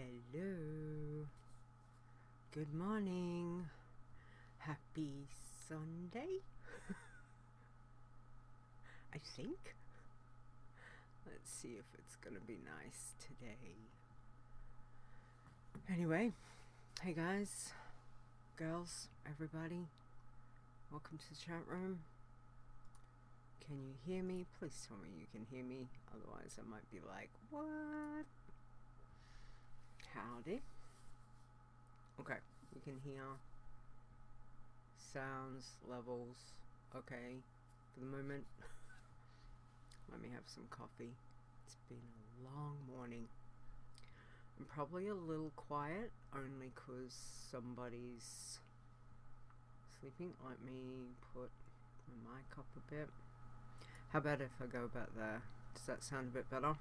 Hello. Good morning. Happy Sunday. I think. Let's see if it's gonna be nice today. Anyway, hey guys, girls, everybody. Welcome to the chat room. Can you hear me? Please tell me you can hear me. Otherwise I might be like, what? Howdy. Okay, you can hear sounds, levels, okay, for the moment. Let me have some coffee. It's been a long morning. I'm probably a little quiet, only because somebody's sleeping. Let me put my mic up a bit. How about if I go about there? Does that sound a bit better?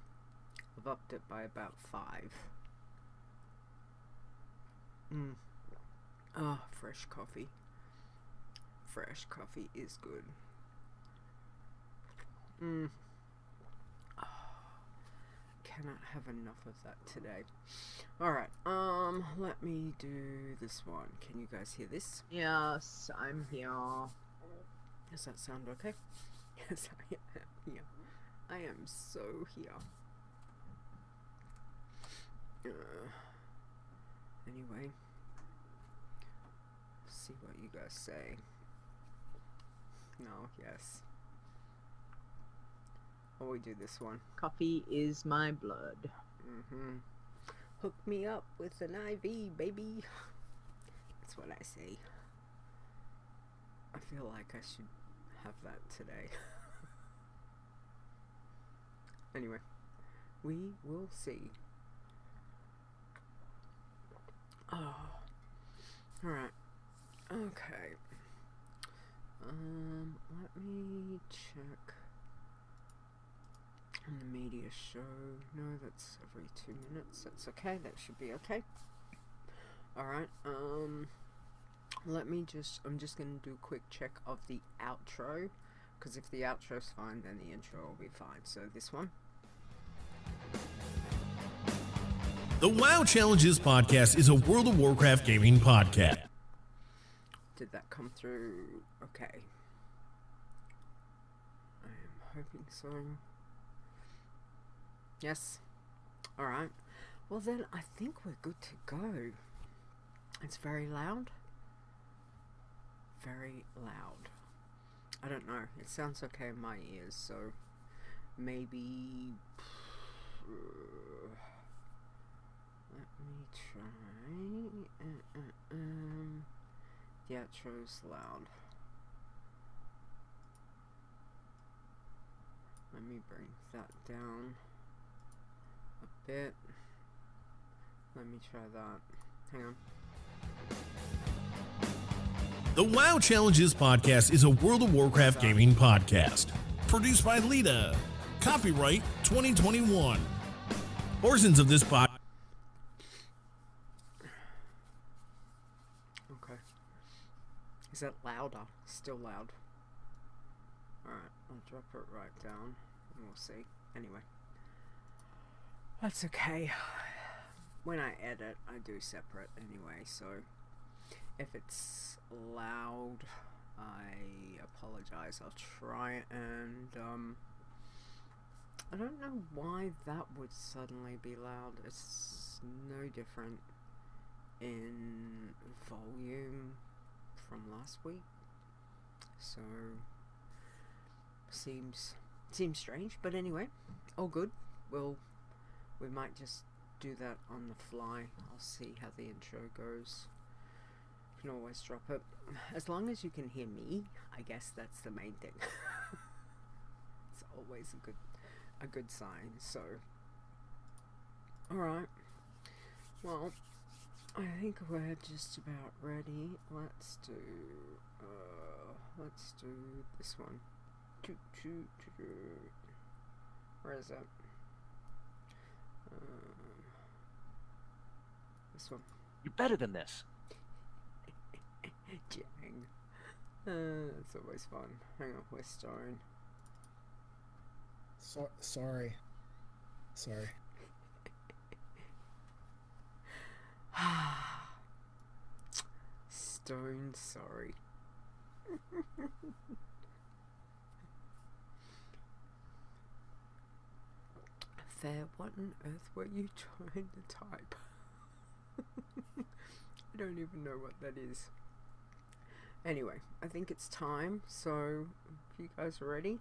I've upped it by about 5. Fresh coffee. Fresh coffee is good. Cannot have enough of that today. Alright, let me do this one. Can you guys hear this? Yes, I'm here. Does that sound okay? Yes, I am here. I am so here. Anyway, see what you guys say. No, yes. Oh, we do this one. Coffee is my blood. Hook me up with an IV, baby. That's what I say. I feel like I should have that today. Anyway, we will see. Oh, alright. Okay. Let me check on the media show. No, that's every 2 minutes. That's okay. That should be okay. Alright. I'm just gonna do a quick check of the outro. Because if the outro's fine, then the intro will be fine. So this one. The WoW Challenges podcast is a World of Warcraft gaming podcast. Did that come through? Okay. I am hoping so. Yes. Alright. Well then, I think we're good to go. It's very loud. Very loud. I don't know. It sounds okay in my ears, so maybe... Let me try. The outro's loud. Let me bring that down a bit. Let me try that. Hang on. The WoW Challenges podcast is a World of Warcraft gaming podcast. Produced by Leeta. Copyright 2021. Portions of this podcast. Okay. Is that louder? Still loud. Alright, I'll drop it right down and we'll see. Anyway. That's okay. When I edit, I do separate anyway, so if it's loud, I apologize. I'll try and, I don't know why that would suddenly be loud. It's no different in volume from last week, so seems strange, but anyway, all good. We might just do that on the fly. I'll see how the intro goes. You can always drop it as long as you can hear me. I guess that's the main thing. It's always a good sign. So alright, well, I think we're just about ready. Let's do this one. Where is it? This one. You're better than this. Jang. It's always fun. Hang on, we're starring. Sorry. I'm sorry. Fair, what on earth were you trying to type? I don't even know what that is. Anyway, I think it's time, so if you guys are ready,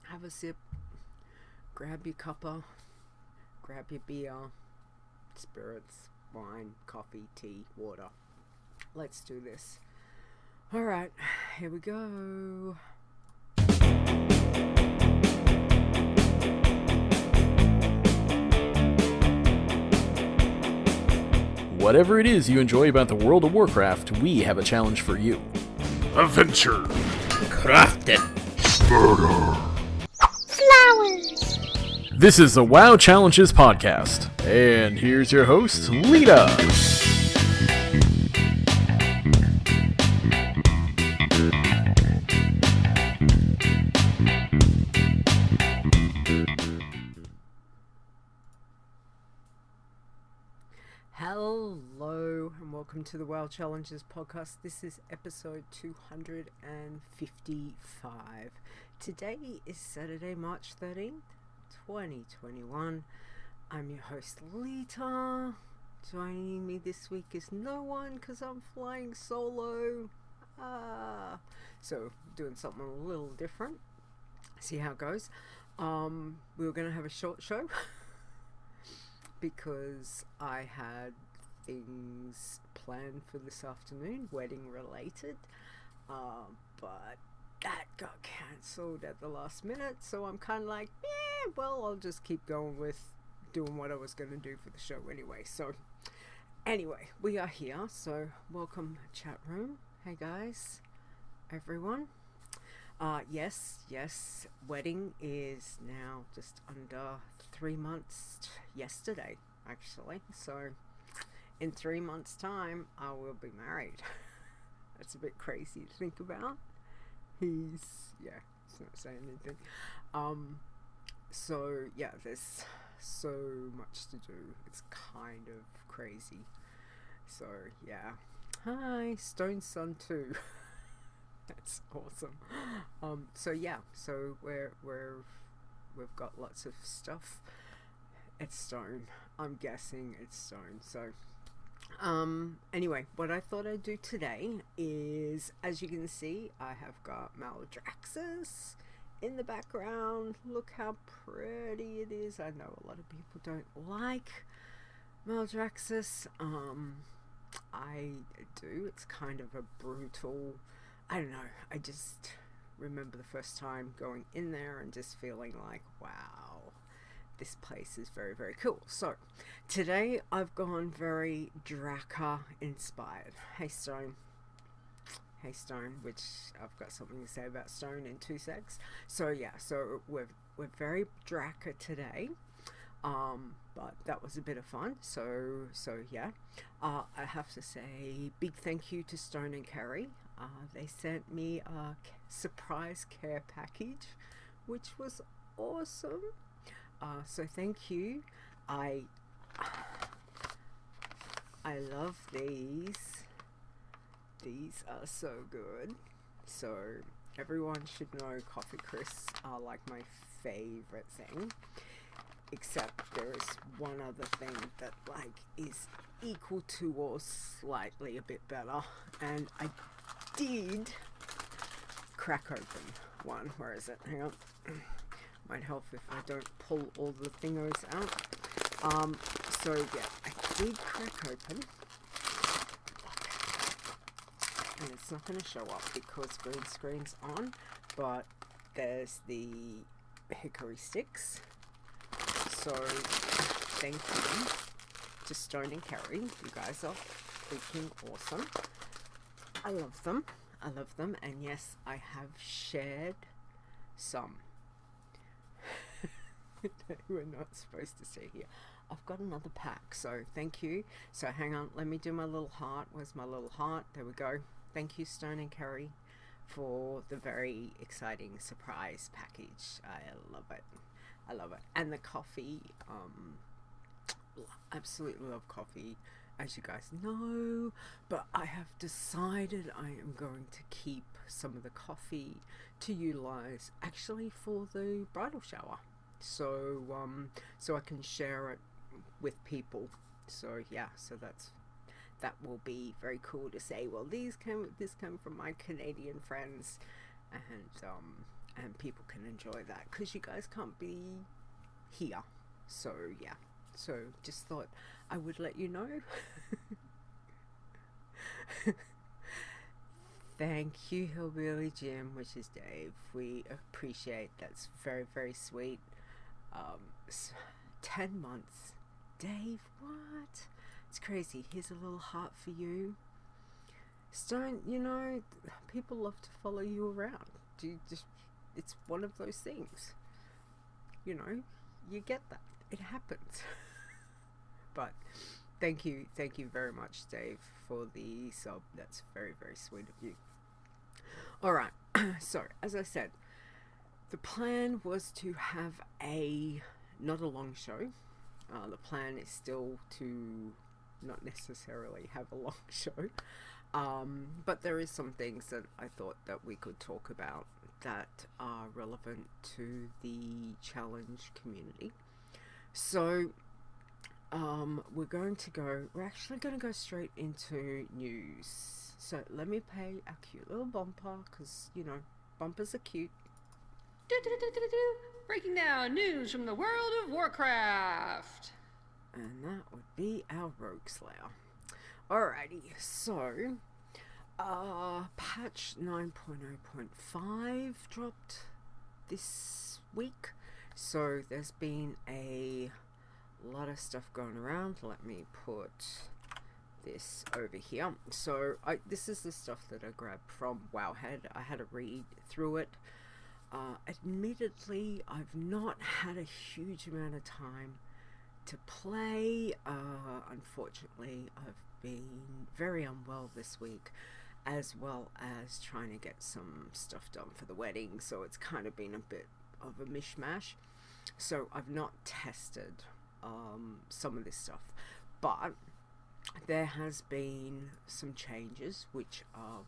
have a sip, grab your cuppa, grab your beer, spirits, wine, coffee, tea, water. Let's do this. Alright, here we go. Whatever it is you enjoy about the World of Warcraft, we have a challenge for you. Adventure. Crafting. Flowers. This is the WoW Challenges podcast, and here's your host, Leeta. Hello and welcome to the WoW Challenges podcast. This is episode 255. Today is Saturday, March 13th, 2021. I'm your host, Leeta. Joining me this week is no one because I'm flying solo. So doing something a little different. See how it goes. We were going to have a short show. Because I had things planned for this afternoon, wedding related, but that got cancelled at the last minute, so I'm kind of like, well, I'll just keep going with doing what I was going to do for the show anyway. So anyway, we are here, so welcome chat room. Hey guys, everyone. Yes, wedding is now just under 3 months yesterday, actually. So in 3 months' time, I will be married. That's a bit crazy to think about. He's not saying anything. So yeah, there's so much to do. It's kind of crazy. So yeah. Hi, Stone Sun too. That's awesome. So we've got lots of stuff. It's stone. I'm guessing it's stone. So anyway, what I thought I'd do today is, as you can see, I have got Maldraxxus in the background. Look how pretty it is. I know a lot of people don't like Maldraxxus. I do. It's kind of a brutal, I don't know, I just remember the first time going in there and just feeling like, wow, this place is very, very cool. So today I've gone very Draka inspired. Hey Stone, which I've got something to say about Stone in 2 secs. So yeah, so we're very Draka today. But that was a bit of fun. So yeah, I have to say big thank you to Stone and Carrie. They sent me a surprise care package, which was awesome. So thank you. I love these. These are so good. So everyone should know coffee crisps are like my favorite thing. Except there is one other thing that like is equal to or slightly a bit better, and I did crack open one. Where is it? Hang on. Might help if I don't pull all the thingos out. So yeah, I did crack open. And it's not going to show up because green screen's on, but there's the hickory sticks. So thank you to Stone and Carrie. You guys are freaking awesome. I love them. And yes, I have shared some. We're not supposed to see here. I've got another pack, so thank you. So hang on, let me do my little heart. Where's my little heart? There we go. Thank you, Stone and Carrie, for the very exciting surprise package. I love it. And the coffee, absolutely love coffee. as you guys know, but I have decided I am going to keep some of the coffee to utilize actually for the bridal shower, so I can share it with people. So yeah, so that will be very cool to say, well, this came from my Canadian friends, and people can enjoy that because you guys can't be here. So yeah, so just thought I would let you know. Thank you, Hillbilly Jim, which is Dave. We appreciate that's very, very sweet. 10 months. Dave, what? It's crazy. Here's a little heart for you. Stone, people love to follow you around. It's one of those things. You get that. It happens. But thank you very much, Dave, for the sub. That's very, very sweet of you. Alright, so as I said, the plan was to have not a long show. The plan is still to not necessarily have a long show. But there is some things that I thought that we could talk about that are relevant to the challenge community. So we're actually going to go straight into news. So let me play a cute little bumper, because bumpers are cute. Breaking down news from the world of Warcraft. And that would be our Rogue Slayer. Alrighty, so patch 9.0.5 dropped this week. So there's been a lot of stuff going around. Let me put this over here. So this is the stuff that I grabbed from Wowhead. I had to read through it. Admittedly, I've not had a huge amount of time to play. Unfortunately, I've been very unwell this week, as well as trying to get some stuff done for the wedding, so it's kind of been a bit of a mishmash. So I've not tested some of this stuff, but there has been some changes which are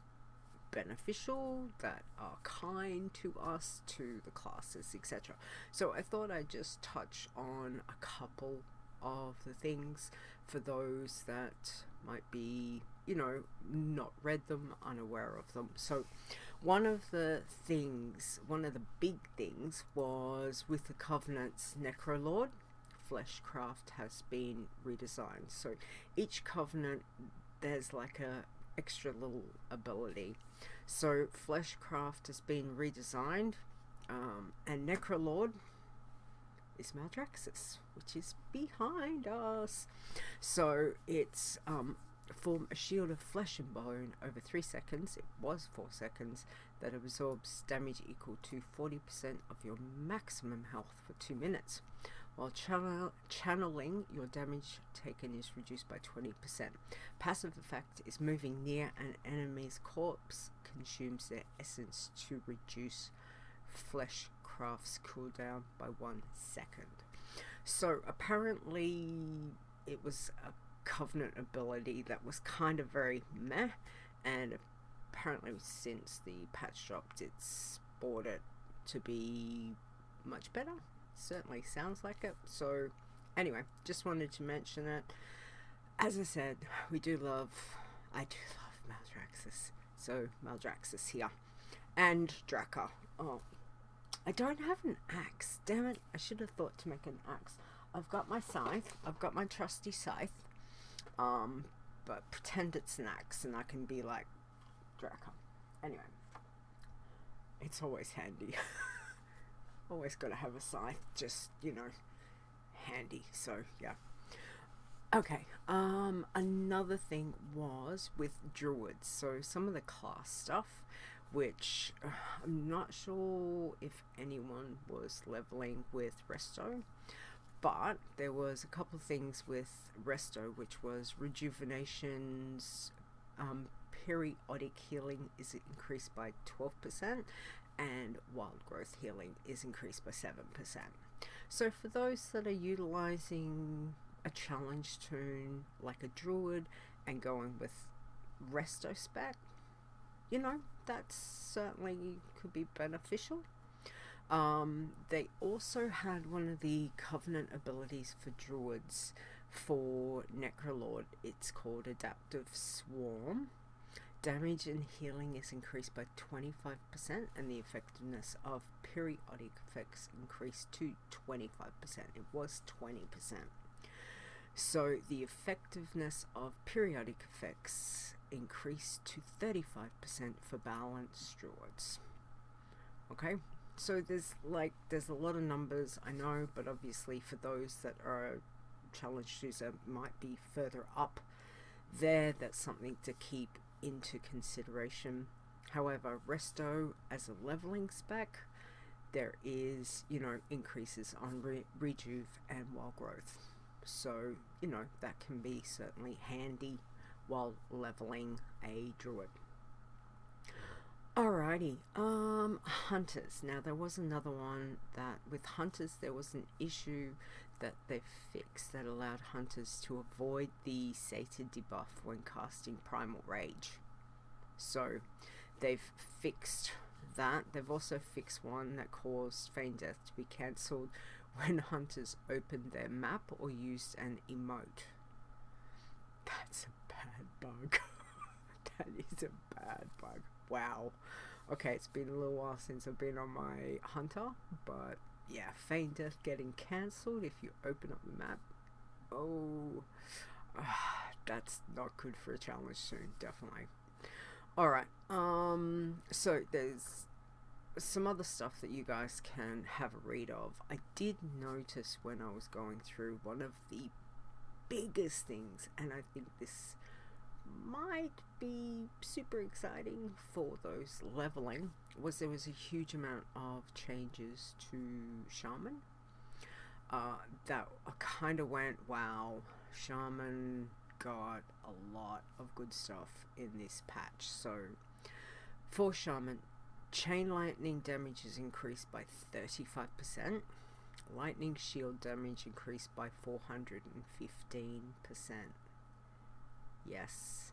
beneficial, that are kind to us, to the classes, etc. So I thought I'd just touch on a couple of the things for those that might be, not read them, unaware of them. So one of the big things was with the Covenant's Necrolord. Fleshcraft has been redesigned. So each Covenant, there's like a extra little ability. So Fleshcraft has been redesigned, and Necrolord is Maldraxxus, which is behind us. So it's form a shield of flesh and bone over 3 seconds. It was 4 seconds. That absorbs damage equal to 40% of your maximum health for 2 minutes. While channeling, your damage taken is reduced by 20%. Passive effect is moving near an enemy's corpse consumes their essence to reduce Fleshcraft's cooldown by 1 second. So apparently it was a Covenant ability that was kind of very meh, and apparently since the patch dropped, it's brought it to be much better. Certainly sounds like it. So anyway, just wanted to mention it. As I said, I do love Maldraxxus. So Maldraxxus here. And Draka. Oh, I don't have an axe. Damn it, I should have thought to make an axe. I've got my scythe. I've got my trusty scythe. But pretend it's an axe and I can be like Draka. Anyway, it's always handy. Always got to have a scythe, just, handy. So, yeah. Okay, another thing was with druids. So, some of the class stuff, which I'm not sure if anyone was leveling with Resto, but there was a couple of things with Resto, which was rejuvenation's periodic healing is increased by 12%, and wild growth healing is increased by 7%. So for those that are utilizing a challenge toon like a druid and going with resto spec, you know, that certainly could be beneficial. They also had one of the covenant abilities for druids for Necrolord. It's called Adaptive Swarm. Damage and healing is increased by 25%, and the effectiveness of periodic effects increased to 25%. It was 20%. So the effectiveness of periodic effects increased to 35% for balanced druids. Okay, so there's a lot of numbers, I know, but obviously for those that are challenge twos that might be further up there, that's something to keep into consideration. However, resto as a leveling spec, there is, you know, increases on rejuve and wild growth, so you know that can be certainly handy while leveling a druid. Alrighty, hunters. Now there was another one that with hunters there was an issue that they fixed that allowed hunters to avoid the sated debuff when casting Primal Rage. So they've fixed that. They've also fixed one that caused Feign Death to be cancelled when hunters opened their map or used an emote. That's a bad bug. That is a bad bug. Wow. Okay, it's been a little while since I've been on my hunter, but yeah, Feign Death getting cancelled if you open up the map. Oh, that's not good for a challenge soon, definitely. Alright, so there's some other stuff that you guys can have a read of. I did notice when I was going through, one of the biggest things, and I think this might be super exciting for those leveling, was there was a huge amount of changes to Shaman. That kind of went, wow, Shaman got a lot of good stuff in this patch. So for Shaman, chain lightning damage is increased by 35%, lightning shield damage increased by 415%. Yes,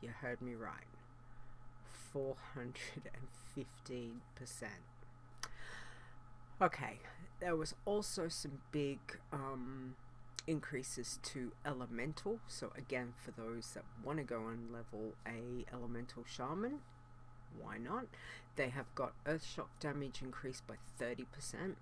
you heard me right, 415%. Okay, there was also some big increases to elemental. So again, for those that want to go and level a elemental shaman, why not? They have got earth shock damage increased by 30%,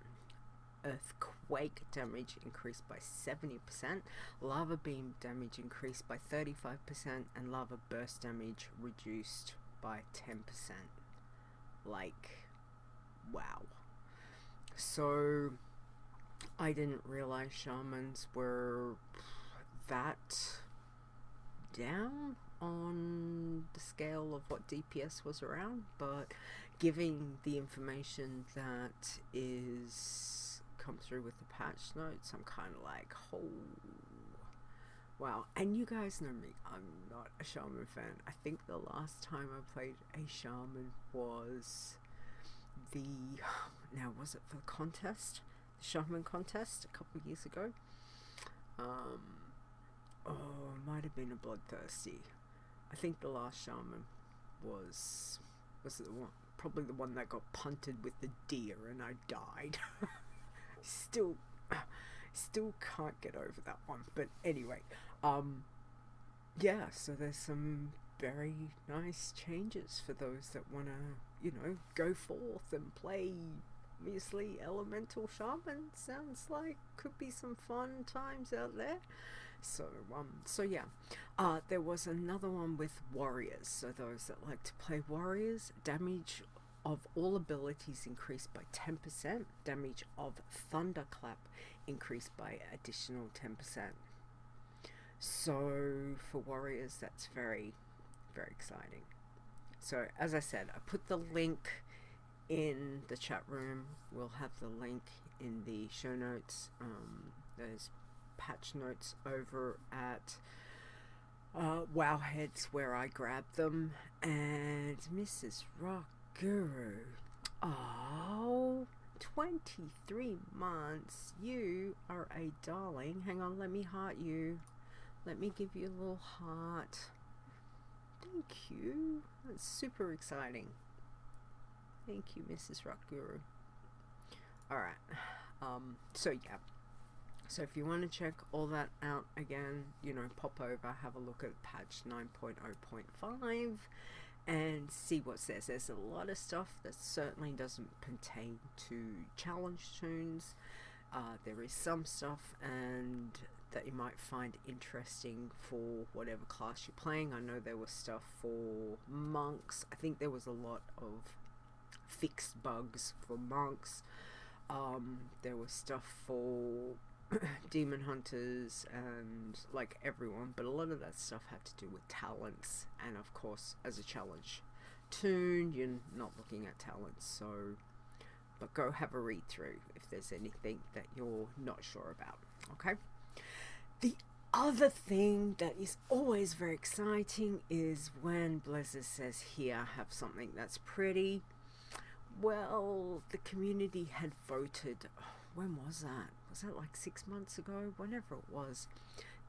earthquake damage increased by 70%, lava beam damage increased by 35%, and lava burst damage reduced by 10%. Like, wow. So I didn't realize shamans were that down on the scale of what DPS was around, but giving the information that is come through with the patch notes, I'm kind of like, oh wow. And you guys know me, I'm not a shaman fan. I think the last time I played a shaman was was it for the contest, the shaman contest a couple of years ago? It might have been a bloodthirsty. I think the last shaman was it the one, probably the one that got punted with the deer and I died. Still can't get over that one. But anyway, yeah, so there's some very nice changes for those that want to, go forth and play. Obviously, elemental shaman sounds like could be some fun times out there. So yeah, there was another one with warriors. So those that like to play warriors, damage of all abilities increased by 10%. Damage of thunderclap increased by additional 10%. So for warriors, that's very, very exciting. So as I said, I put the link in the chat room. We'll have the link in the show notes. There's patch notes over at Wowheads where I grabbed them, and Mrs. Rock Guru, oh, 23 months. You are a darling. Hang on, let me heart you. Let me give you a little heart. Thank you. That's super exciting. Thank you, Mrs. Rock Guru. Alright. So yeah. So if you want to check all that out again, you know, pop over, have a look at patch 9.0.5 and see what says. There's a lot of stuff that certainly doesn't pertain to challenge tunes. There is some stuff and that you might find interesting for whatever class you're playing. I know there was stuff for monks. I think there was a lot of fixed bugs for monks. There was stuff for demon hunters and like everyone, but a lot of that stuff had to do with talents, and of course as a challenge tune you're not looking at talents, so but go have a read through if there's anything that you're not sure about. Okay, the other thing that is always very exciting is when Blizzard says, here, have something that's pretty. Well, the community had voted, when was that? Was that like 6 months ago? Whenever it was,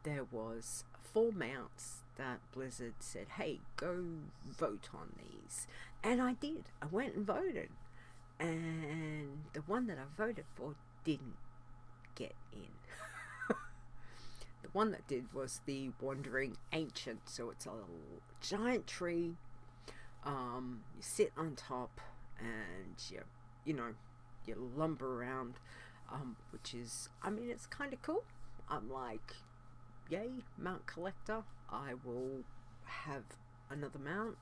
there was 4 mounts that Blizzard said, hey, go vote on these. And I did. I went and voted. And the one that I voted for didn't get in. The one that did was the Wandering Ancient. So it's a giant tree. You sit on top and you lumber around. Which is, I mean, it's kind of cool. I'm like, yay, mount collector. I will have another mount.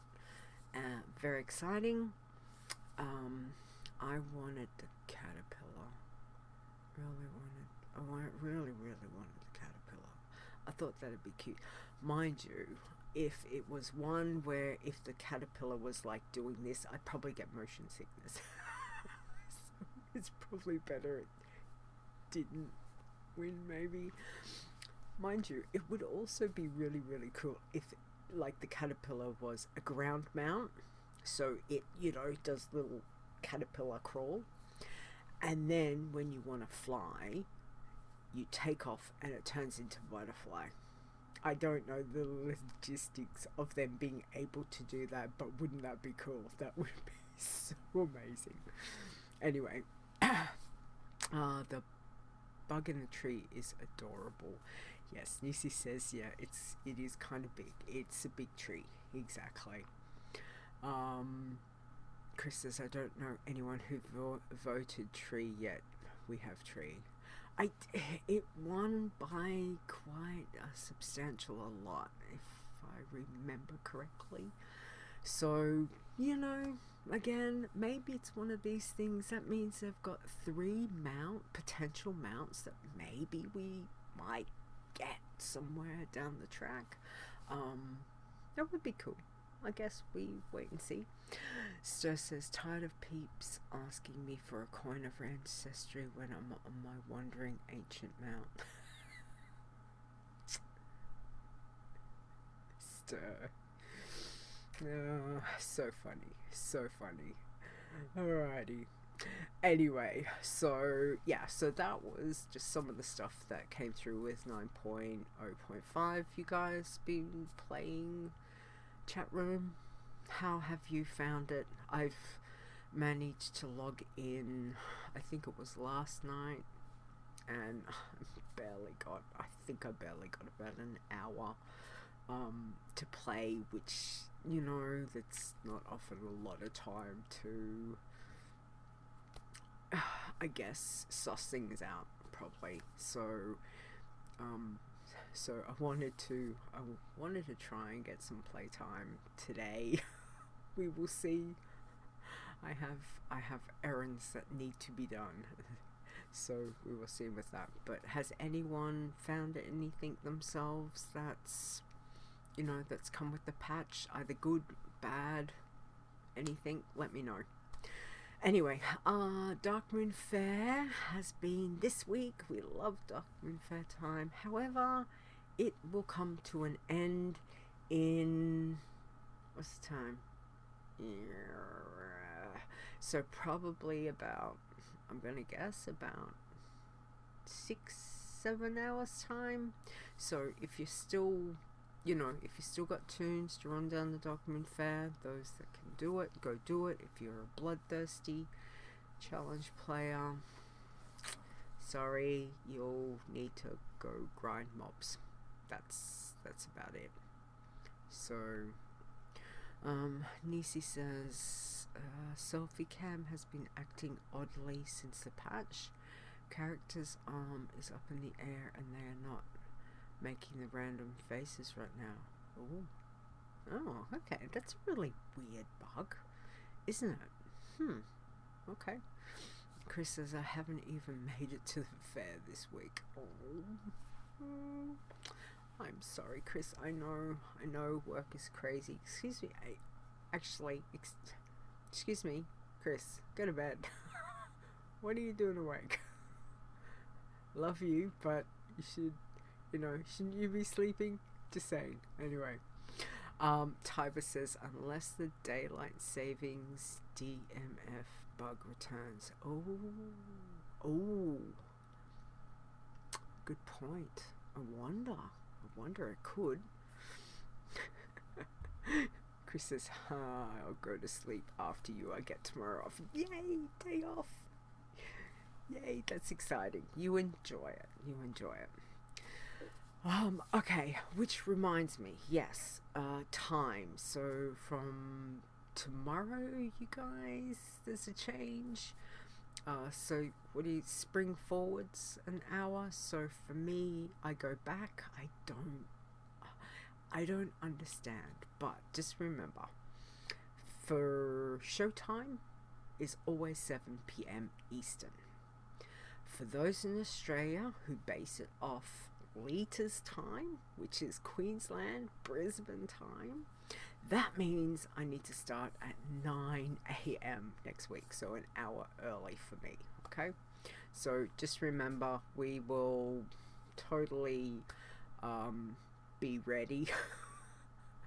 Very exciting. I wanted the caterpillar. Really wanted the caterpillar. I thought that'd be cute. Mind you, if it was one where if the caterpillar was like doing this, I'd probably get motion sickness. So it's probably better it didn't win, maybe. Mind you, it would also be really cool if like the caterpillar was a ground mount, so it does little caterpillar crawl, and then when you want to fly you take off and it turns into butterfly. I don't know the logistics of them being able to do that, but wouldn't that be cool? That would be so amazing. Anyway, the bug in the tree is adorable. Yes, Nisi says, yeah, it is kind of big. It's a big tree, exactly. Chris says, I don't know anyone who voted tree yet. We have tree. It won by quite a substantial lot, if I remember correctly. So, again, maybe it's one of these things that means they've got 3 potential mounts that maybe we might get somewhere down the track. That would be cool. I guess we wait and see. Stir says, tired of peeps asking me for a coin of ancestry when I'm on my wandering ancient mount. Stir. Oh, so funny. Alrighty. Anyway, yeah, so that was just some of the stuff that came through with 9.0.5. You guys been playing chat room? How have you found it? I've managed to log in, I think it was last night, and I think I barely got about an hour to play, which that's not often a lot of time to I guess suss things out properly. So I wanted to try and get some playtime today. We will see. I have errands that need to be done. So we will see with that. But has anyone found anything themselves that's that's come with the patch, either good, bad, anything? Let me know. Anyway, Darkmoon Faire has been this week. We love Darkmoon Faire time. However, it will come to an end in, what's the time? So probably about I'm gonna guess about 6-7 hours time. So if you're still, if you still got tunes to run down the Darkmoon Faire, those that can do it, go do it. If you're a bloodthirsty challenge player, sorry, you'll need to go grind mobs. That's about it. So Nisi says selfie cam has been acting oddly since the patch. Character's arm is up in the air and they are not making the random faces right now. Oh, okay, that's a really weird bug, isn't it? Okay. Chris says I haven't even made it to the fair this week. I'm sorry, Chris. I know work is crazy. Excuse me. Excuse me, Chris. Go to bed. What are you doing awake? Love you, but you should, shouldn't you be sleeping? Just saying. Anyway. Tiber says, unless the daylight savings DMF bug returns. Oh. Good point. I wonder it could. Chris says, I'll go to sleep after you. I get tomorrow off. Yay, day off. Yay, that's exciting. You enjoy it. Okay, which reminds me, yes, time. So from tomorrow, you guys, there's a change. So what do you spring forwards an hour? So for me, I go back. I don't understand, but just remember, for showtime is always 7 p.m. Eastern. For those in Australia who base it off Leeta's time, which is Queensland, Brisbane time, that means I need to start at 9 a.m. next week, so an hour early for me, okay? So just remember, we will totally be ready.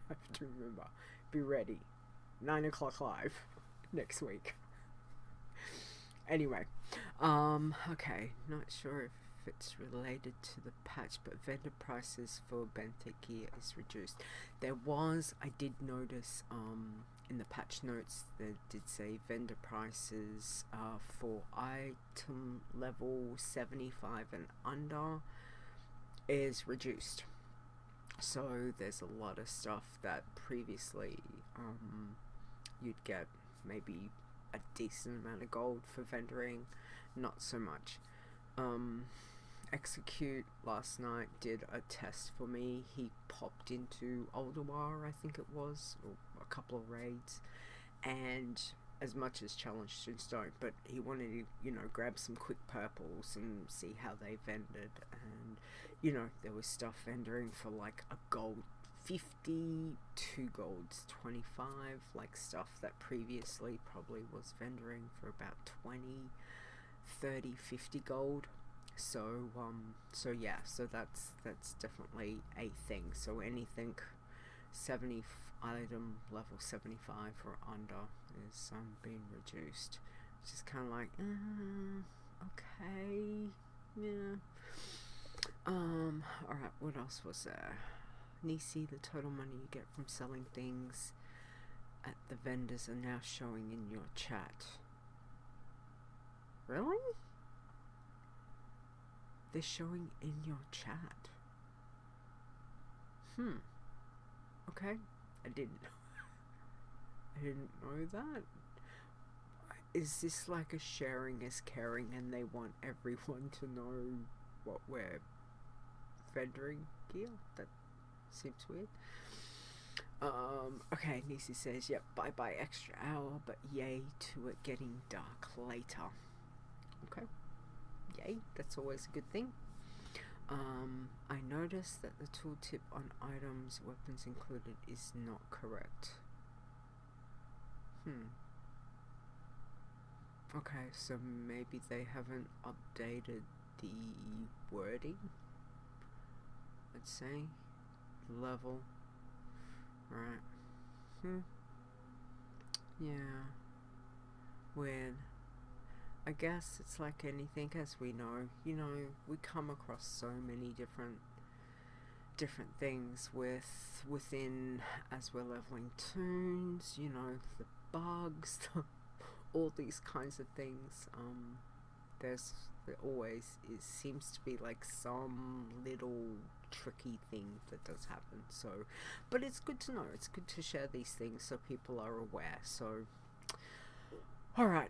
I have to remember, be ready. 9 o'clock live next week. Anyway, okay, not sure if it's related to the patch, but vendor prices for benthic gear is reduced. I did notice in the patch notes that did say vendor prices for item level 75 and under is reduced. So there's a lot of stuff that previously you'd get maybe a decent amount of gold for vendoring, not so much. Execute last night did a test for me. He popped into Alderwar, I think it was, or a couple of raids, and as much as challenge students don't, but he wanted to, grab some quick purples and see how they vended, and there was stuff vendoring for like a gold 50, 2 golds 25, like stuff that previously probably was vendoring for about 20, 30, 50 gold. So yeah, so that's definitely a thing. So anything 70 item level 75 or under is being reduced, which is kind of like okay, yeah. Alright, what else was there? Nisi, the total money you get from selling things at the vendors are now showing in your chat. Really? They're showing in your chat. Okay. I didn't know that. Is this like a sharing is caring and they want everyone to know what we're vendoring gear? That seems weird. Okay, Nisi says, yep, bye extra hour, but yay to it getting dark later. Okay. Yay, that's always a good thing. I noticed that the tooltip on items, weapons included, is not correct. Okay, so maybe they haven't updated the wording, let's say. Level. Right. Yeah. Weird. I guess it's like anything, as we know. You know, we come across so many different things within as we're leveling toons. You know, the bugs, all these kinds of things. There always seems to be like some little tricky thing that does happen. So, but it's good to know. It's good to share these things so people are aware. So, all right.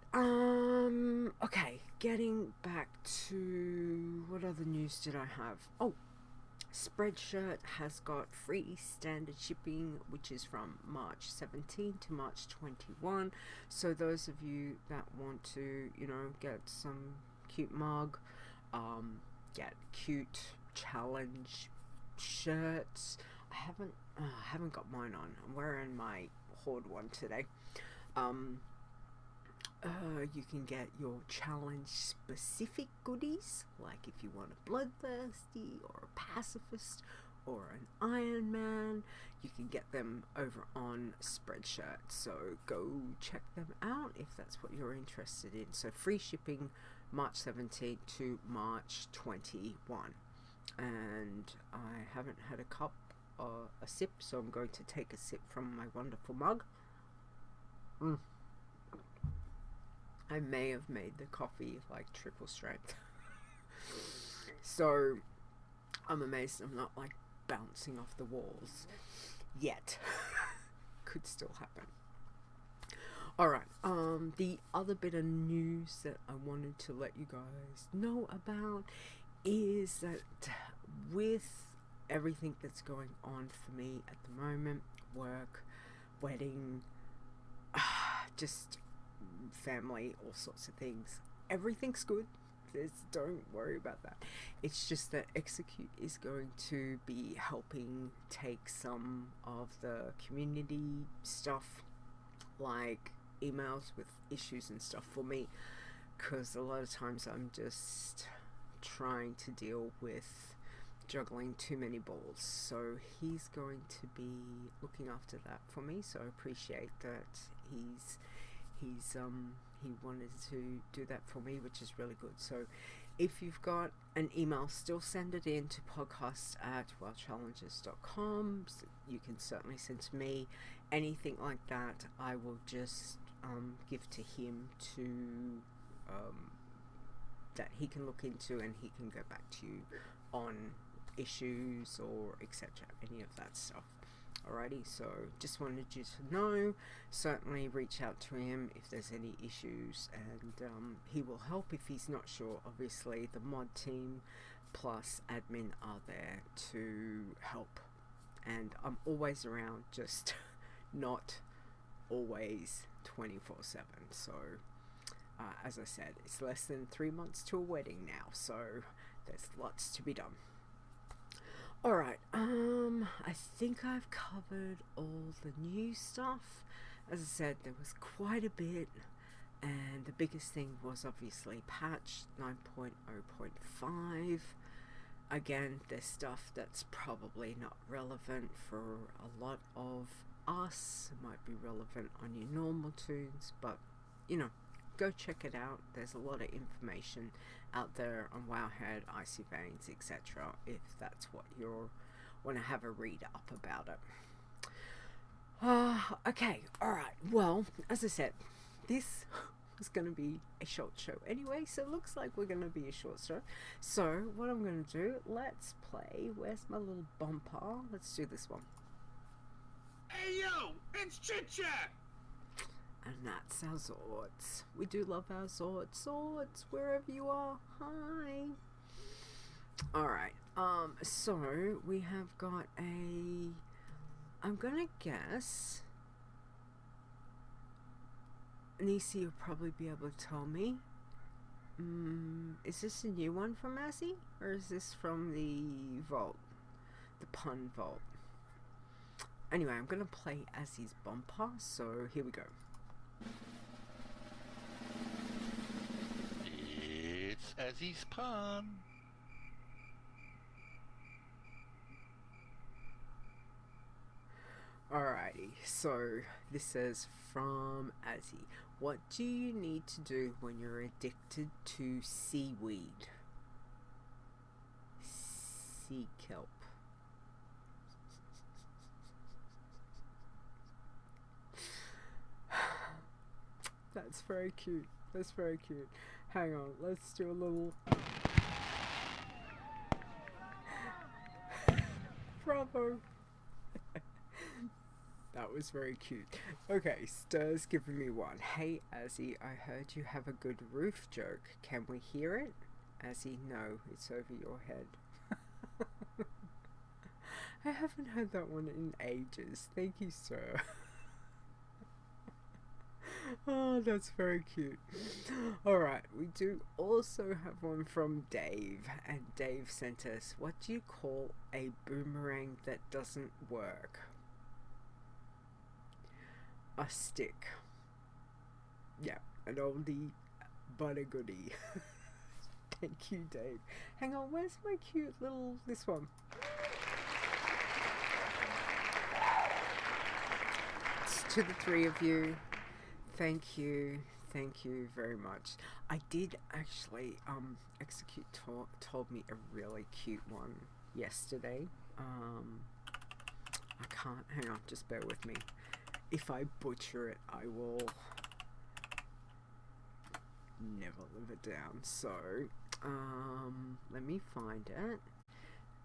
Okay. Getting back to what other news did I have? Oh, Spreadshirt has got free standard shipping, which is from March 17 to March 21. So those of you that want to, you know, get some cute mug, get cute challenge shirts. I haven't got mine on. I'm wearing my Horde one today. You can get your challenge specific goodies, like if you want a bloodthirsty or a pacifist or an Iron Man, you can get them over on Spreadshirt. So go check them out if that's what you're interested in. So free shipping March 17 to March 21. And I haven't had a cup or a sip, so I'm going to take a sip from my wonderful mug. I may have made the coffee like triple strength. So I'm amazed I'm not like bouncing off the walls yet. Could still happen. Alright, the other bit of news that I wanted to let you guys know about is that with everything that's going on for me at the moment, work, wedding, just family, all sorts of things, everything's good. Don't worry about that. It's just that Execute is going to be helping take some of the community stuff, like emails with issues and stuff for me, because a lot of times I'm just trying to deal with juggling too many balls. So he's going to be looking after that for me, so I appreciate that he wanted to do that for me, which is really good. So if you've got an email, still send it in to podcast@wowchallenges.com. So you can certainly send to me anything like that. I will just give to him to that he can look into, and he can go back to you on issues or etc., any of that stuff. Alrighty, so just wanted you to know, certainly reach out to him if there's any issues, and he will help if he's not sure. Obviously the mod team plus admin are there to help, and I'm always around, just not always 24/7. So as I said, it's less than 3 months to a wedding now, so there's lots to be done. Alright, I think I've covered all the new stuff. As I said, there was quite a bit, and the biggest thing was obviously patch 9.0.5. Again, there's stuff that's probably not relevant for a lot of us. It might be relevant on your normal toons, but you know, go check it out. There's a lot of information out there on Wowhead, Icy Veins, etc., if that's what you want to have a read up about it. Okay, alright, well, as I said, this was going to be a short show anyway, so it looks like we're going to be a short show. So what I'm going to do, let's play, where's my little bumper? Let's do this one. Hey yo, it's Chit Chat! And that's our Zords. We do love our Zords. Zords, wherever you are, hi. Alright, so we have got I'm gonna guess Nisi will probably be able to tell me. Is this a new one from Azzy? Or is this from the vault? The pun vault. Anyway, I'm gonna play Azzy's bumper, so here we go. It's Azzy's pun. Alrighty, so this says from Azzy. What do you need to do when you're addicted to seaweed? Sea kelp. That's very cute. That's very cute. Hang on, let's do a little... Bravo! That was very cute. Okay, Stir's giving me one. Hey, Azzy, I heard you have a good roof joke. Can we hear it? Azzy, no, it's over your head. I haven't heard that one in ages. Thank you, Stir. Oh, that's very cute. Alright, we do also have one from Dave. And Dave sent us, what do you call a boomerang that doesn't work? A stick. Yeah, an oldie but a goodie. Thank you, Dave. Hang on, where's my cute little... this one? It's to the three of you. Thank you very much. I did actually, Execute told me a really cute one yesterday. I can't, hang on, just bear with me. If I butcher it, I will never live it down. So, let me find it.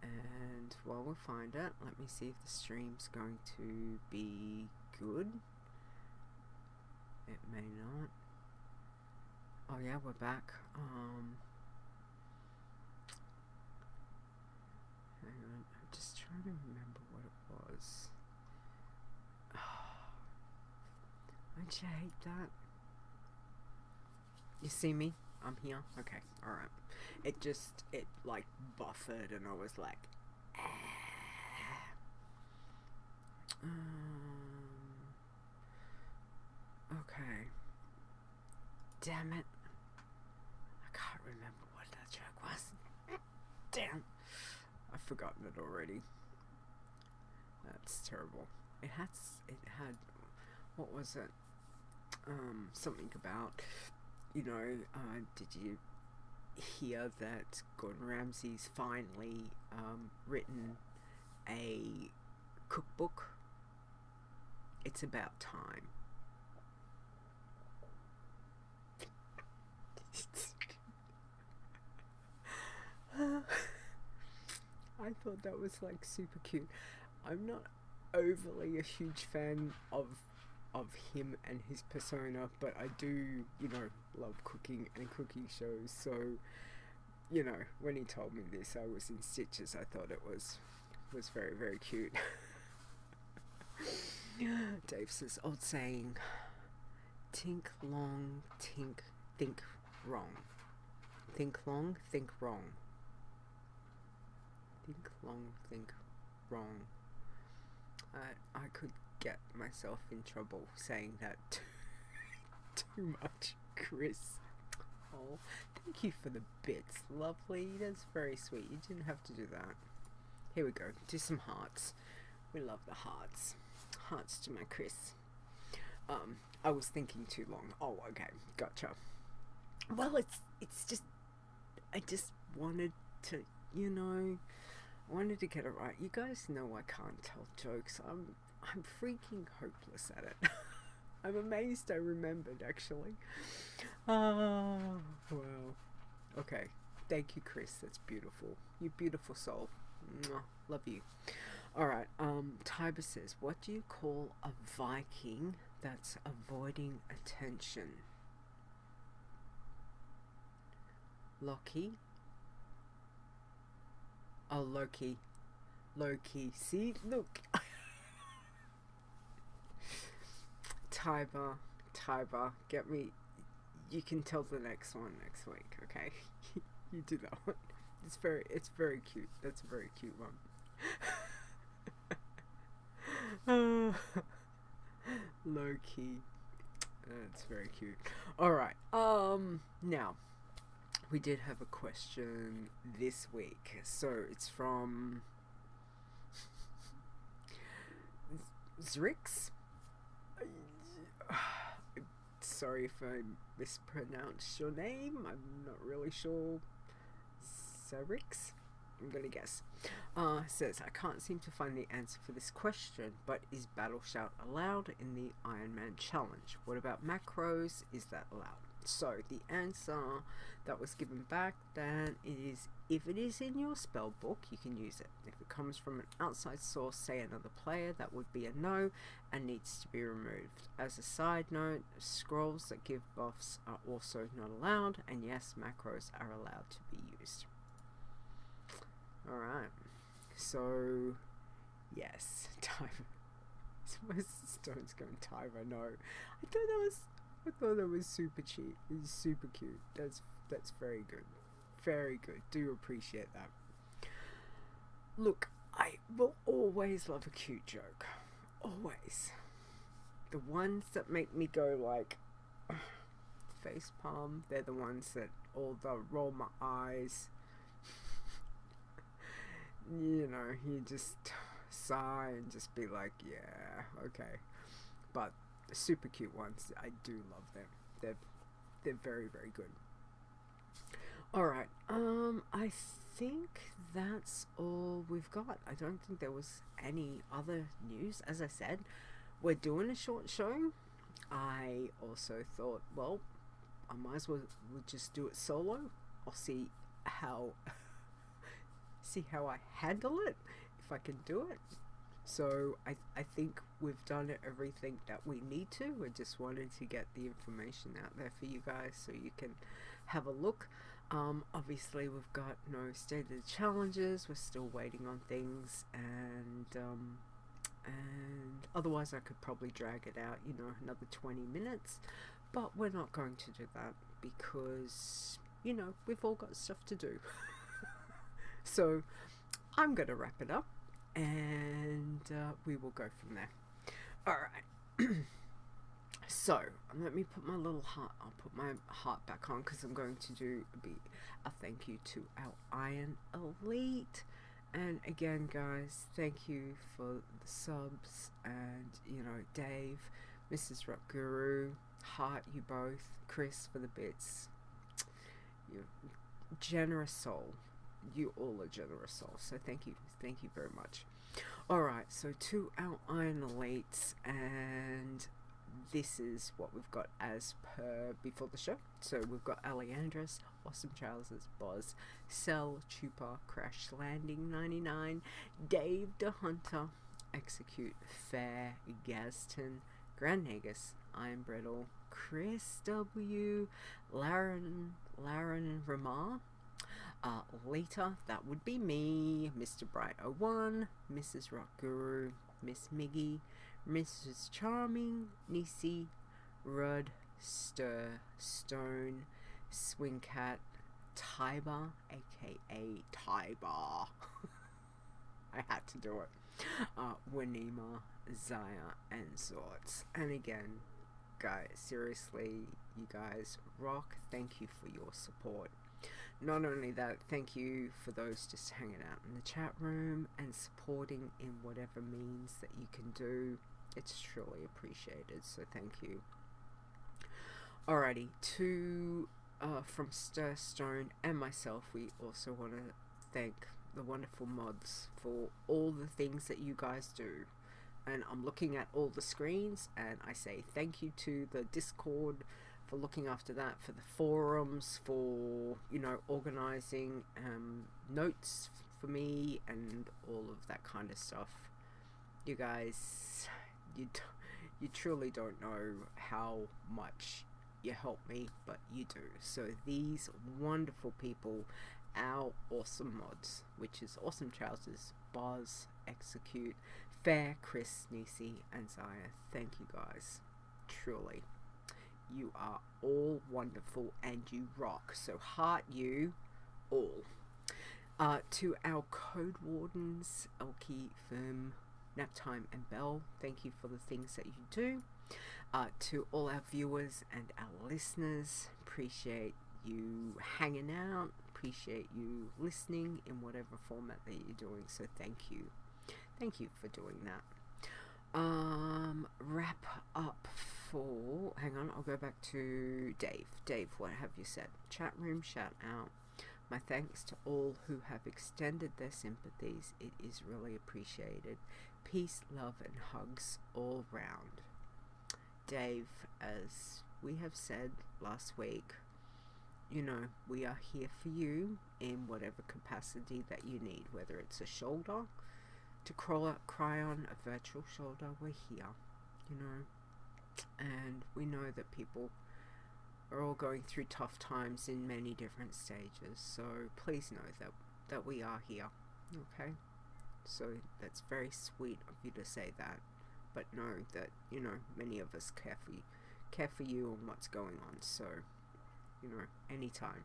And while we find it, let me see if the stream's going to be good. It may not. Oh yeah, we're back. Hang on, I'm just trying to remember what it was. Don't you hate that? You see me? I'm here? Okay, alright. It like buffered and I was like, okay. Damn it. I can't remember what that joke was. Damn. I've forgotten it already. That's terrible. It had, what was it? Something about, you know, did you hear that Gordon Ramsay's finally written a cookbook? It's about time. I thought that was like super cute. I'm not overly a huge fan of him and his persona, but I do, you know, love cooking and cooking shows. So, you know, when he told me this, I was in stitches. I thought it was very, very cute. Dave says, old saying, tink long, think wrong. Think long, think wrong. Think long, think wrong. I could get myself in trouble saying that too much, Chris. Oh, thank you for the bits, lovely. That's very sweet. You didn't have to do that. Here we go. Do some hearts. We love the hearts. Hearts to my Chris. I was thinking too long. Oh, okay, gotcha. Well, it's just, I just wanted to, you know, I wanted to get it right. You guys know I can't tell jokes. I'm freaking hopeless at it. I'm amazed I remembered, actually. Oh, well. Okay. Thank you, Chris. That's beautiful. You beautiful soul. Mwah. Love you. Alright, Tiber says, what do you call a Viking that's avoiding attention? Loki? Oh, Loki. Loki. See? Look. Tiber. Get me. You can tell the next one next week, okay? You do that one. It's very cute. That's a very cute one. Low-key. That's very cute. Alright, now, we did have a question this week. So, it's from Zrix? sorry if I mispronounced your name. I'm not really sure. Zerix? I'm gonna guess. Says, I can't seem to find the answer for this question, but is Battle Shout allowed in the Iron Man challenge? What about macros? Is that allowed? So, the answer that was given back then is, if it is in your spell book, you can use it. If it comes from an outside source, say another player, that would be a no and needs to be removed. As a side note, scrolls that give buffs are also not allowed, and yes, macros are allowed to be used. Alright, so yes, Tyver. My stone's going Tyver, no. I thought that was super cheap. It's super cute. That's very good. Very good. Do appreciate that. Look, I will always love a cute joke. Always. The ones that make me go like face palm, they're the ones that all the roll my eyes. You know, you just sigh and just be like, yeah, okay. But the super cute ones, I do love them. They're very, very good. Alright, I think that's all we've got. I don't think there was any other news. As I said, we're doing a short show. I also thought, well, I might as well just do it solo. I'll see how I handle it, if I can do it. So I think we've done everything that we need to. We just wanted to get the information out there for you guys so you can have a look. Obviously we've got no state of the challenges. We're still waiting on things, and otherwise I could probably drag it out, you know, another 20 minutes. But we're not going to do that because, you know, we've all got stuff to do. So I'm going to wrap it up, and we will go from there. Alright. So, let me put my little heart, I'll put my heart back on, because I'm going to do a thank you to our Iron Elite. And again, guys, thank you for the subs, and, you know, Dave, Mrs. Rock Guru, Heart, you both, Chris for the bits. You generous soul. You all are generous souls, so thank you very much. Alright, so to our Iron Elites, and this is what we've got as per before the show. So we've got Alejandras, Awesome Trousers, Boz, Cell, Chupa, Crash Landing 99, Dave the Hunter, Execute, Fair, Gaston, Grand Negus, Iron Brittle, Chris W, Laren Ramar, Leeta, that would be me, Mr. Bright 01, Mrs. Rock Guru, Miss Miggy, Mrs. Charming, Nisi, Rudd, Stir, Stone, Swing Cat, Tiber, aka Tiber. I had to do it. Wanima, Zaya, and Zorts. And again, guys, seriously, you guys rock. Thank you for your support. Not only that, thank you for those just hanging out in the chat room and supporting in whatever means that you can do. It's truly appreciated, so thank you. Alrighty, from Stirstone and myself, we also want to thank the wonderful mods for all the things that you guys do. And I'm looking at all the screens, and I say thank you to the Discord for looking after that, for the forums, for, you know, organizing notes for me and all of that kind of stuff. You guys, you truly don't know how much you help me, but you do. So these wonderful people, our awesome mods, which is Awesome Trousers, Boz, Execute, Fair, Chris, Nisi, and Zaya, thank you guys. Truly. You are all wonderful and you rock. So heart you all. To our code wardens, Elkie, Firm, Naptime, and Bell, thank you for the things that you do. To all our viewers and our listeners, appreciate you hanging out, appreciate you listening in whatever format that you're doing. So thank you for doing that. Wrap up for, hang on, I'll go back to Dave. Dave, what have you said? Chat room shout out. My thanks to all who have extended their sympathies. It is really appreciated. Peace, love, and hugs all round. Dave, as we have said last week, you know, we are here for you in whatever capacity that you need, whether it's a shoulder to cry on, a virtual shoulder, we're here, you know, and we know that people are all going through tough times in many different stages, so please know that we are here, okay? So that's very sweet of you to say that, but know that, you know, many of us care for you and what's going on, so, you know, anytime.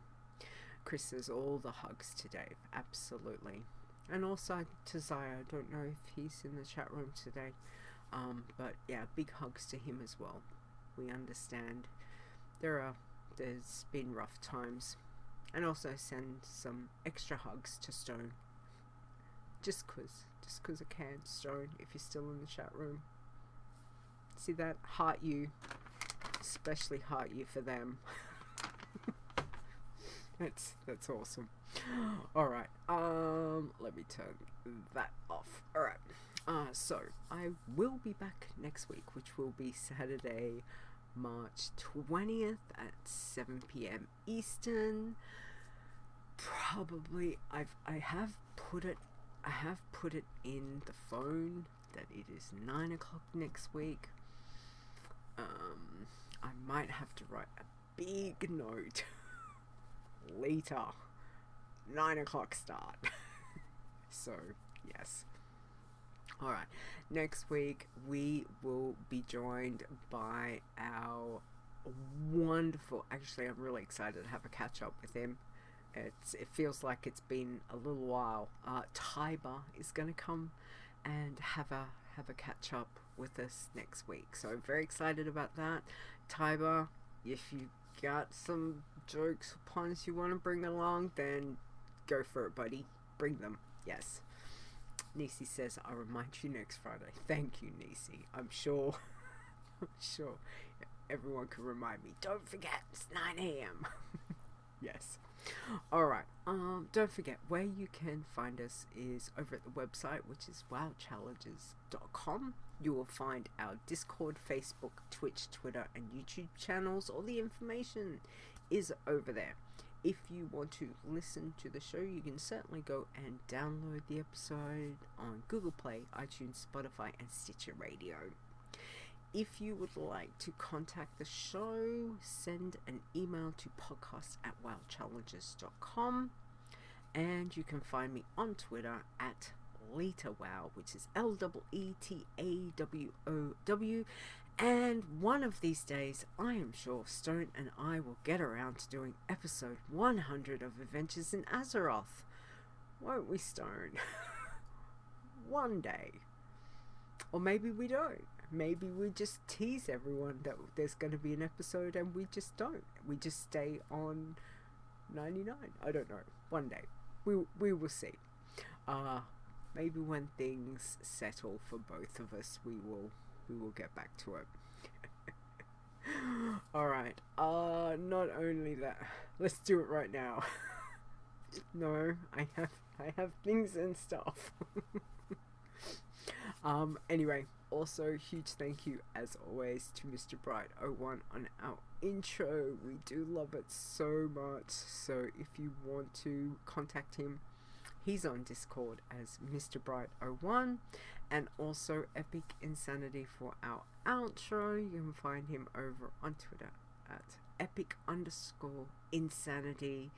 Chris says all the hugs to Dave, absolutely. And also to Zaya, I don't know if he's in the chat room today, but yeah, big hugs to him as well. We understand there's been rough times, and also send some extra hugs to Stone, just cause I can. Stone, if you're still in the chat room, see that? Heart you, especially heart you for them. That's awesome. Alright, let me turn that off. Alright, so I will be back next week, which will be Saturday, March 20th at 7 p.m. Eastern. Probably, I have put it in the phone that it is 9 o'clock next week. I might have to write a big note. Leeta, 9 o'clock start. So yes. Alright, next week we will be joined by our wonderful, actually I'm really excited to have a catch up with him. It feels like it's been a little while. Tiber is going to come and have a catch up with us next week, so I'm very excited about that. Tiber, if you got some jokes, puns you want to bring along, then go for it, buddy. Bring them. Yes. Nisi says, I'll remind you next Friday. Thank you, Nisi. I'm sure everyone can remind me. Don't forget, it's 9 a.m. Yes. Alright, don't forget, where you can find us is over at the website, which is wowchallenges.com. You will find our Discord, Facebook, Twitch, Twitter, and YouTube channels. All the information is over there. If you want to listen to the show, you can certainly go and download the episode on Google Play, iTunes, Spotify, and Stitcher Radio. If you would like to contact the show, send an email to podcast@wowchallenges.com, and you can find me on Twitter at LeetaWow, which is LEETAWOW, and one of these days I am sure Stone and I will get around to doing episode 100 of Adventures in Azeroth. Won't we, Stone? One day. Or maybe we don't. Maybe we just tease everyone that there's going to be an episode and we just don't. We just stay on 99. I don't know. One day. We will see. Maybe when things settle for both of us, we will get back to it. Alright. Not only that. Let's do it right now. No, I have things and stuff. Anyway, also huge thank you as always to Mr. Bright01 on our intro. We do love it so much. So if you want to contact him, he's on Discord as Mr. Bright01, and also Epic Insanity for our outro. You can find him over on Twitter at epic_insanity,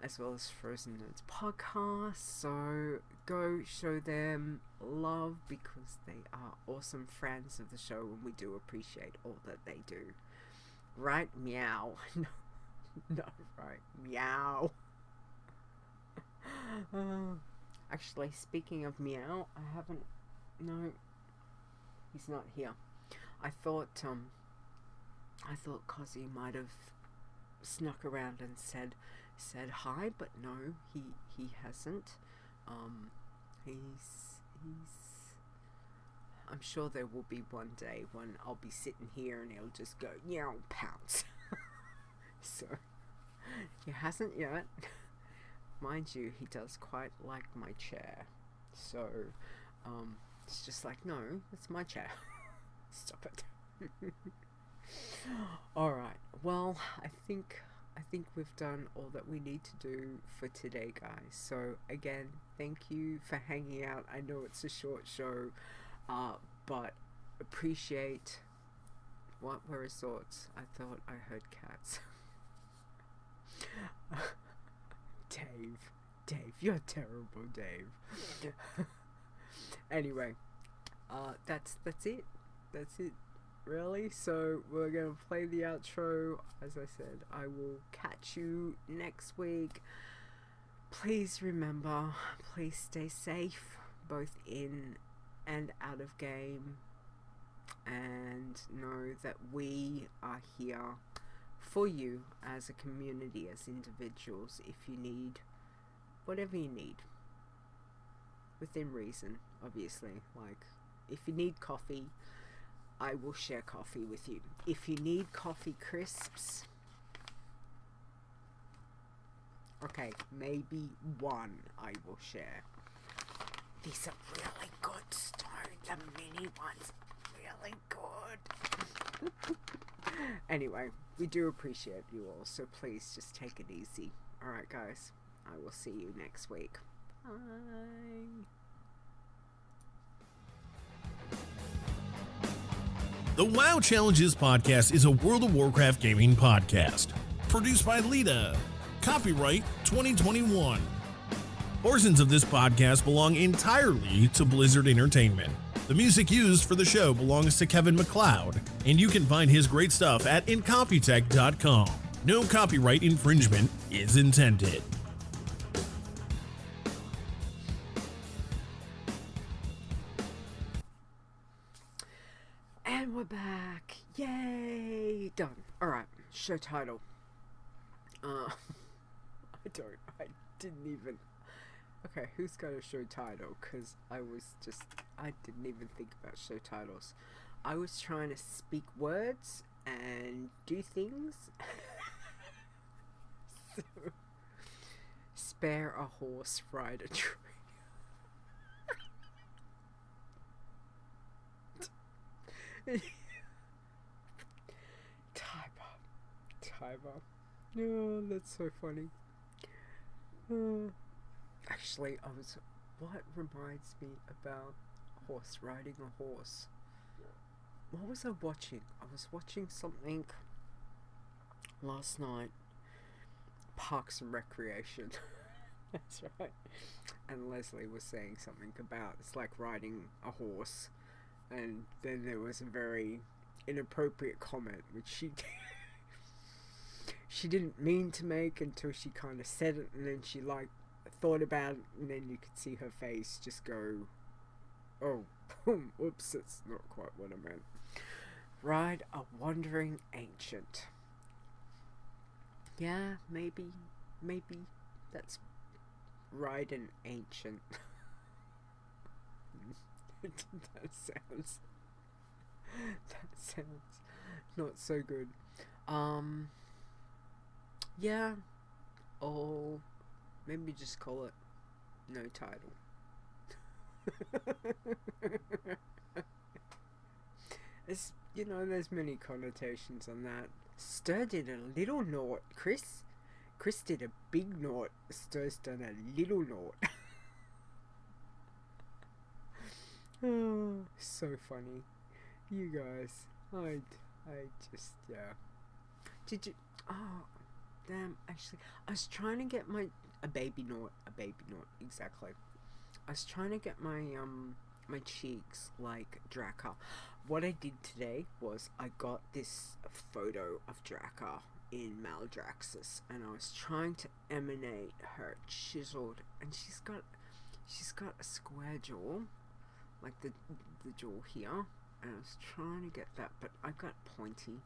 as well as Frozen Nerds Podcast. So go show them love, because they are awesome friends of the show and we do appreciate all that they do. Right? Meow. No, right. Meow. Actually, speaking of Meow, no, he's not here. I thought Cozzy might have snuck around and said hi, but no, he hasn't. I'm sure there will be one day when I'll be sitting here and he'll just go, pounce. So, he hasn't yet. Mind you, he does quite like my chair. So, it's just like, no, it's my chair. Stop it. Alright, well, I think we've done all that we need to do for today, guys. So, again, thank you for hanging out. I know it's a short show, but appreciate... What were his thoughts? I thought I heard cats. Dave, you're terrible, Dave. Anyway, that's it. That's it, really. So we're gonna play the outro. As I said, I will catch you next week. Please remember, please stay safe, both in and out of game, and know that we are here for you as a community, as individuals, if you need whatever you need, within reason, obviously. Like, if you need coffee, I will share coffee with you. If you need coffee crisps, okay, maybe one I will share. These are really good stone, the mini ones, really good. Anyway, we do appreciate you all, so please just take it easy. Alright, guys, I will see you next week. Bye. The WoW Challenges podcast is a World of Warcraft gaming podcast. Produced by Leeta. Copyright 2021. Portions of this podcast belong entirely to Blizzard Entertainment. The music used for the show belongs to Kevin MacLeod, and you can find his great stuff at incompetech.com. No copyright infringement is intended. And we're back. Yay! Done. Alright, show title. I didn't even... Okay, who's got a show title? Because I didn't even think about show titles. I was trying to speak words and do things. So, spare a horse, ride a tree. Timer. No, that's so funny. Actually, what reminds me about horse, riding a horse? What was I watching? I was watching something last night. Parks and Recreation. That's right. And Leslie was saying something about, it's like riding a horse. And then there was a very inappropriate comment, which she didn't mean to make until she kind of said it, and then she thought about it, and then you could see her face just go, oh, oops, that's not quite what I meant. Ride a wandering ancient. Yeah, maybe that's ride an ancient. that sounds not so good. Yeah, or maybe just call it no title. It's, there's many connotations on that. Stir did a little naught, Chris. Chris did a big naught. Stir's done a little naught. Oh, so funny. You guys. I just, yeah. Did you... Oh, damn. Actually, I was trying to get a baby naught, exactly. I was trying to get my cheeks like Draka. What I did today was I got this photo of Draka in Maldraxxus, and I was trying to emanate her chiseled, and she's got a square jaw, like the jaw here, and I was trying to get that, but I got pointy,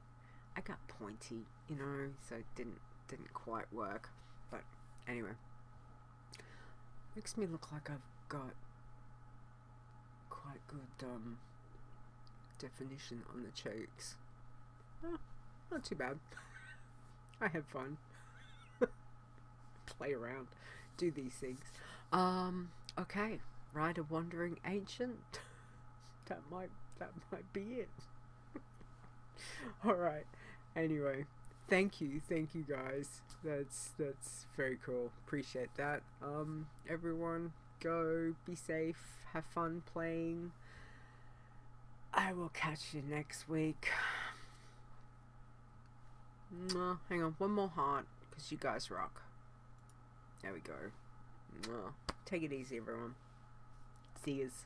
so it didn't quite work. But anyway, makes me look like I've got quite good definition on the cheeks. Not too bad. I have fun. Play around. Do these things. Okay. Ride a Wandering Ancient. that might be it. Alright. Anyway. Thank you guys. That's very cool. Appreciate that. Everyone, go be safe, have fun playing. I will catch you next week. Hang on, one more heart, because you guys rock. There we go. Take it easy, everyone. See yous.